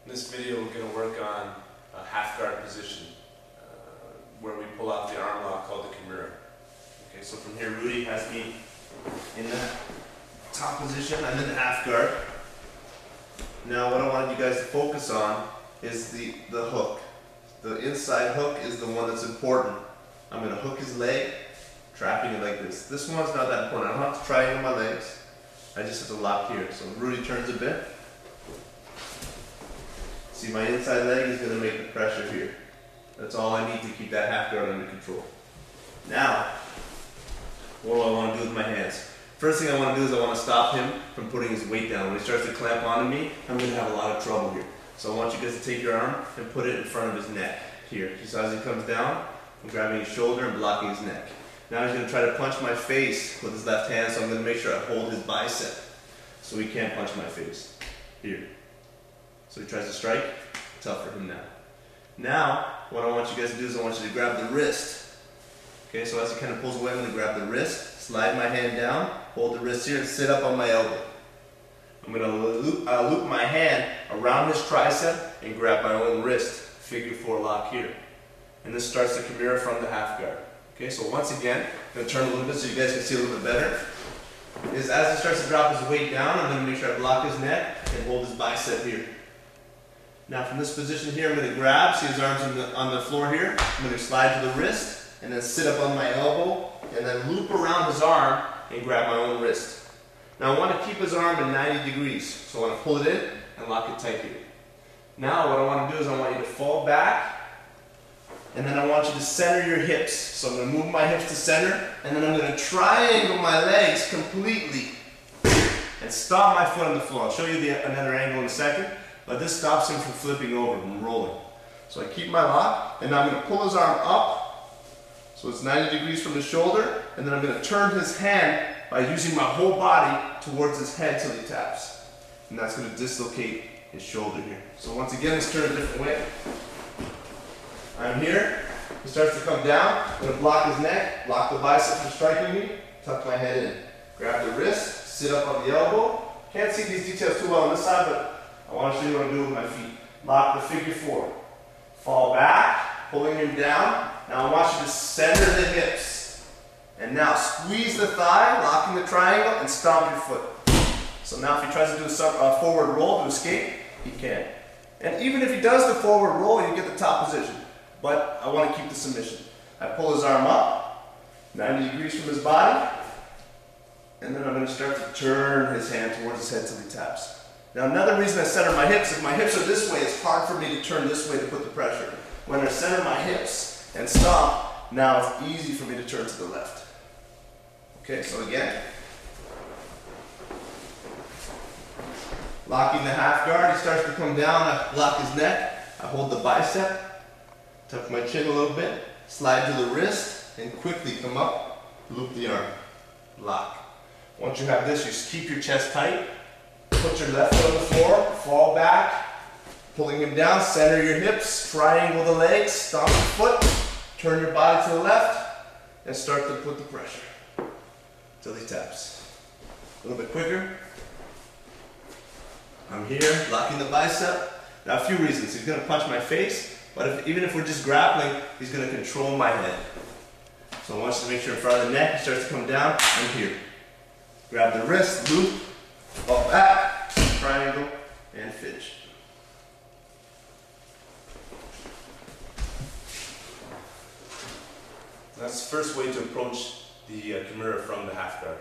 In this video we're going to work on a half guard position where we pull out the arm lock called the Kimura. Okay, so from here Rudy has me in that top position. I'm in the half guard. Now what I want you guys to focus on is the hook. The inside hook is the one that's important. I'm going to hook his leg, trapping it like this. This one's not that important. I don't have to triangle my legs. I just have to lock here. So Rudy turns a bit. See, my inside leg is going to make the pressure here. That's all I need to keep that half guard under control. Now, what do I want to do with my hands? First thing I want to do is I want to stop him from putting his weight down. When he starts to clamp onto me, I'm going to have a lot of trouble here. So I want you guys to take your arm and put it in front of his neck. Here, just as he comes down, I'm grabbing his shoulder and blocking his neck. Now he's going to try to punch my face with his left hand, so I'm going to make sure I hold his bicep so he can't punch my face. Here. So he tries to strike. Tough for him now. Now, what I want you guys to do is I want you to grab the wrist. Okay, so as he kind of pulls away, I'm going to grab the wrist, slide my hand down, hold the wrist here, and sit up on my elbow. I'm going to loop my hand around his tricep and grab my own wrist, figure 4 lock here. And this starts the Kimura from the half guard. Okay, so once again, I'm going to turn a little bit so you guys can see a little bit better. As he starts to drop his weight down, I'm going to make sure I block his neck and hold his bicep here. Now from this position here, I'm going to grab, see his arms on the floor here. I'm going to slide to the wrist and then sit up on my elbow and then loop around his arm and grab my own wrist. Now I want to keep his arm at 90 degrees, so I want to pull it in and lock it tight here. Now what I want to do is I want you to fall back and then I want you to center your hips. So I'm going to move my hips to center and then I'm going to triangle my legs completely and stomp my foot on the floor. I'll show you another angle in a second. But this stops him from flipping over, from rolling. So I keep my lock, and now I'm going to pull his arm up, so it's 90 degrees from the shoulder, and then I'm going to turn his hand by using my whole body towards his head till he taps. And that's going to dislocate his shoulder here. So once again, let's turn a different way. I'm here, he starts to come down, I'm going to block his neck, block the bicep from striking me, tuck my head in. Grab the wrist, sit up on the elbow. Can't see these details too well on this side, but I want to show you what I'm doing with my feet. Lock the figure 4. Fall back, pulling him down. Now I want you to center the hips. And now squeeze the thigh, locking the triangle, and stomp your foot. So now if he tries to do a forward roll to escape, he can. And even if he does the forward roll, you get the top position. But I want to keep the submission. I pull his arm up, 90 degrees from his body, and then I'm going to start to turn his hand towards his head till he taps. Now another reason I center my hips, if my hips are this way, it's hard for me to turn this way to put the pressure. When I center my hips and stop, now it's easy for me to turn to the left. Okay, so again. Locking the half guard, he starts to come down, I block his neck, I hold the bicep, tuck my chin a little bit, slide to the wrist, and quickly come up, loop the arm, lock. Once you have this, you just keep your chest tight. Put your left foot on the floor, fall back, pulling him down, center your hips, triangle the legs, stomp your foot, turn your body to the left, and start to put the pressure until he taps. A little bit quicker. I'm here, locking the bicep. Now a few reasons. He's going to punch my face, but even if we're just grappling, he's going to control my head. So I want you to make sure in front of the neck, he starts to come down, I'm here. Grab the wrist, loop, fall back, triangle, and finish. That's the first way to approach the Kimura from the half guard.